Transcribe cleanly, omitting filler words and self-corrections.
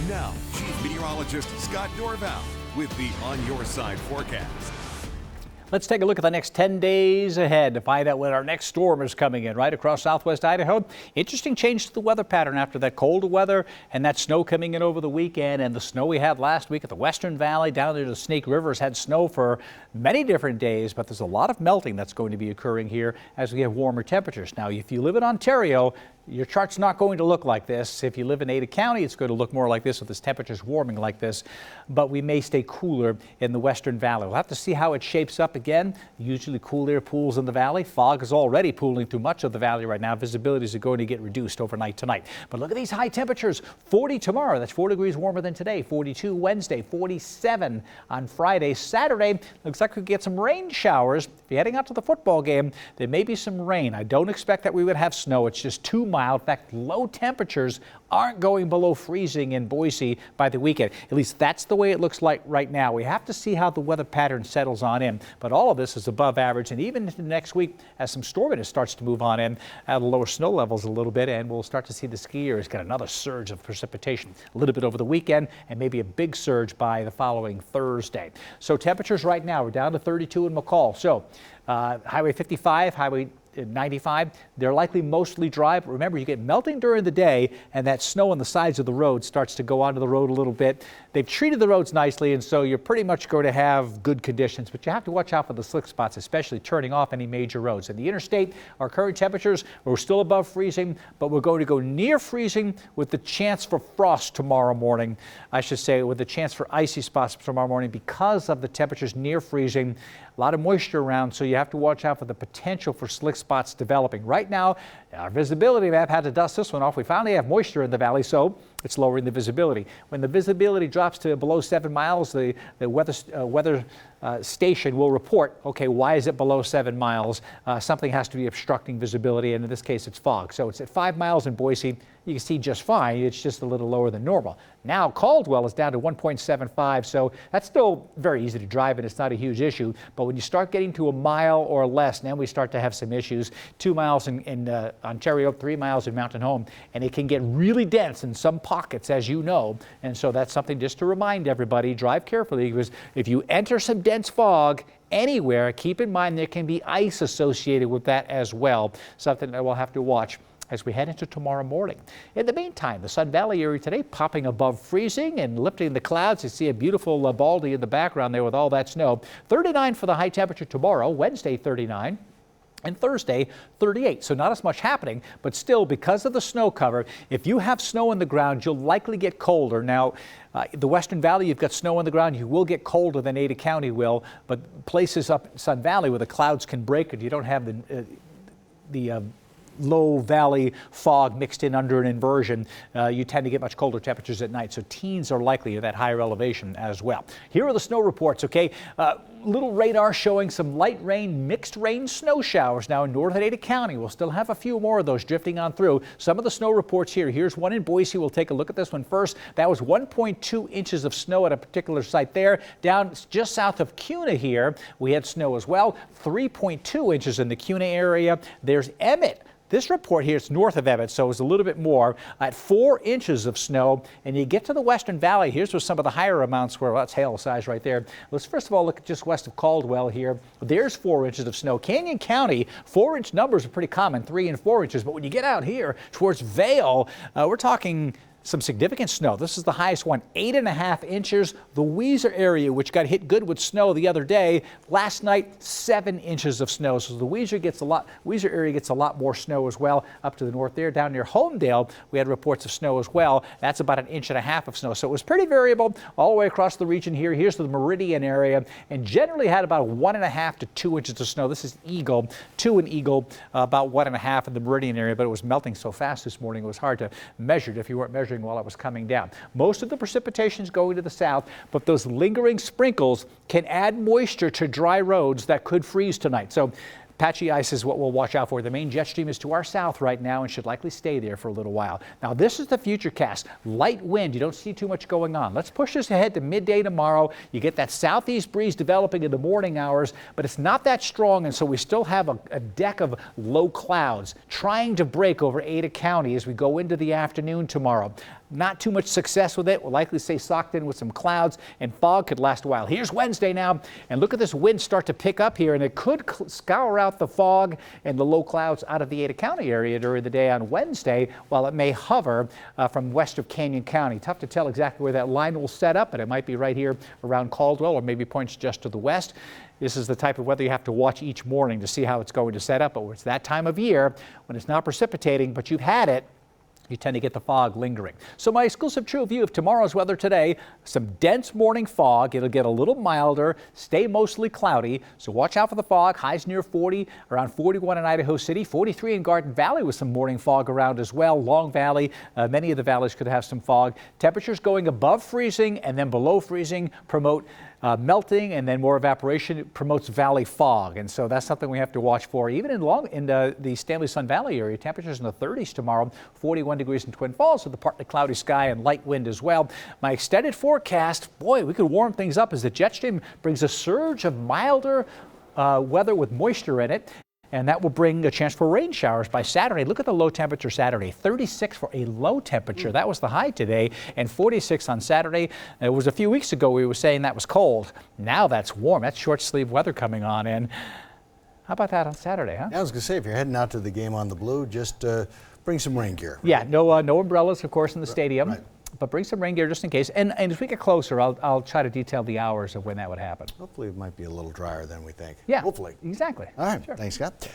Now, Chief Meteorologist Scott Dorval with the On Your Side forecast. Let's take a look at the next 10 days ahead to find out when our next storm is coming in right across southwest Idaho. Interesting change to the weather pattern after that cold weather and that snow coming in over the weekend, and the snow we had last week at the Western Valley down there to the Snake River has had snow for many different days, but there's a lot of melting that's going to be occurring here as we have warmer temperatures. Now, if you live in Ontario, your chart's not going to look like this. If you live in Ada County, it's going to look more like this with this temperatures warming like this, but we may stay cooler in the Western Valley. We'll have to see how it shapes up again. Usually cool air pools in the valley. Fog is already pooling through much of the valley right now. Visibilities are going to get reduced overnight tonight. But look at these high temperatures. 40 tomorrow. That's 4 degrees warmer than today. 42 Wednesday. 47 on Friday. Saturday, looks like we get some rain showers. If you're heading out to the football game, there may be some rain. I don't expect that we would have snow. It's just too mild. In fact, low temperatures aren't going below freezing in Boise by the weekend. At least that's the way it looks like right now. We have to see how the weather pattern settles on in. But all of this is above average, and even into next week as some storminess starts to move on in at lower snow levels a little bit, and we'll start to see the skiers get another surge of precipitation a little bit over the weekend and maybe a big surge by the following Thursday. So temperatures right now are down to 32 in McCall. So Highway 55, Highway 95, they're likely mostly dry, but remember, you get melting during the day and that snow on the sides of the road starts to go onto the road a little bit. They've treated the roads nicely, and so you're pretty much going to have good conditions, but you have to watch out for the slick spots, especially turning off any major roads. And the interstate, our current temperatures, we're still above freezing, but we're going to go near freezing with the chance for frost tomorrow morning. I should say with the chance for icy spots tomorrow morning because of the temperatures near freezing. A lot of moisture around, so you have to watch out for the potential for slick spots developing. Right now, our visibility map had to dust this one off. We finally have moisture in the valley, so it's lowering the visibility. When the visibility drops to below 7 miles, the weather station will report, okay, why is it below 7 miles? Something has to be obstructing visibility, and in this case, it's fog. So it's at 5 miles in Boise. You can see just fine. It's just a little lower than normal. Now Caldwell is down to 1.75, so that's still very easy to drive, and it's not a huge issue. But when you start getting to a mile or less, then we start to have some issues. 2 miles in Ontario, 3 miles in Mountain Home, and it can get really dense in some pockets, as you know. And so that's something just to remind everybody, drive carefully, because if you enter some dense fog anywhere, keep in mind there can be ice associated with that as well, something that we'll have to watch as we head into tomorrow morning. In the meantime, the Sun Valley area today popping above freezing and lifting the clouds. You see a beautiful Baldy in the background there with all that snow. 39 for the high temperature tomorrow, Wednesday 39. And Thursday, 38. So not as much happening, but still, because of the snow cover, if you have snow in the ground, you'll likely get colder. Now, the Western Valley, you've got snow on the ground. You will get colder than Ada County will, but places up in Sun Valley where the clouds can break it, you don't have the low valley fog mixed in under an inversion, you tend to get much colder temperatures at night. So teens are likely at that higher elevation as well. Here are the snow reports, okay? Little radar showing some light rain, mixed rain snow showers now in northern Ada County. We'll still have a few more of those drifting on through. Some of the snow reports here. Here's one in Boise. We'll take a look at this one first. That was 1.2 inches of snow at a particular site there. Down just south of Kuna here, we had snow as well. 3.2 inches in the Kuna area. There's Emmett. This report here is north of Emmett, so it's a little bit more at 4 inches of snow. And you get to the Western Valley, here's where some of the higher amounts were. Well, that's hail size right there. Let's first of all look at just west of Caldwell here. There's 4 inches of snow. Canyon County, 4-inch numbers are pretty common, 3 and 4 inches. But when you get out here towards Vail, we're talking some significant snow. This is the highest one, 8.5 inches. The Weiser area, which got hit good with snow the other day, last night 7 inches of snow. So the Weiser area gets a lot more snow as well up to the north there. Down near Homedale, we had reports of snow as well. That's about 1.5 inches of snow. So it was pretty variable all the way across the region here. Here's the Meridian area, and generally had about 1.5 to 2 inches of snow. This is Eagle, 2 in Eagle, about 1.5 in the Meridian area, but it was melting so fast this morning it was hard to measure it if you weren't measuring while it was coming down. Most of the precipitation is going to the south, but those lingering sprinkles can add moisture to dry roads that could freeze tonight. So patchy ice is what we'll watch out for. The main jet stream is to our south right now and should likely stay there for a little while. Now, this is the future cast. Light wind. You don't see too much going on. Let's push this ahead to midday tomorrow. You get that southeast breeze developing in the morning hours, but it's not that strong, and so we still have a deck of low clouds trying to break over Ada County as we go into the afternoon tomorrow. not too much success with it. We'll likely stay socked in with some clouds, and fog could last a while. Here's Wednesday now, and look at this wind start to pick up here, and it could scour out the fog and the low clouds out of the Ada County area during the day on Wednesday, while it may hover from west of Canyon County. Tough to tell exactly where that line will set up, but it might be right here around Caldwell, or maybe points just to the west. This is the type of weather you have to watch each morning to see how it's going to set up. But it's that time of year when it's not precipitating, but you've had it, you tend to get the fog lingering. So my exclusive true view of tomorrow's weather today: some dense morning fog. It'll get a little milder, stay mostly cloudy. So watch out for the fog. Highs near 40, around 41 in Idaho City, 43 in Garden Valley with some morning fog around as well. Long Valley, many of the valleys could have some fog. Temperatures going above freezing and then below freezing promote melting, and then more evaporation promotes valley fog, and so that's something we have to watch for. Even in the Stanley Sun Valley area, temperatures in the 30s tomorrow, 41 degrees in Twin Falls with a partly cloudy sky and light wind as well. My extended forecast, boy, we could warm things up as the jet stream brings a surge of milder weather with moisture in it. And that will bring a chance for rain showers by Saturday. Look at the low temperature Saturday, 36 for a low temperature. That was the high today, and 46 on Saturday. It was a few weeks ago we were saying that was cold. Now that's warm. That's short sleeve weather coming on in. How about that on Saturday, huh? Yeah, I was going to say, if you're heading out to the game on the Blue, just bring some rain gear. Yeah, no umbrellas, of course, in the stadium. Right. But bring some rain gear just in case. And as we get closer, I'll try to detail the hours of when that would happen. Hopefully it might be a little drier than we think. Yeah, hopefully. Exactly. All right, Sure. Thanks, Scott.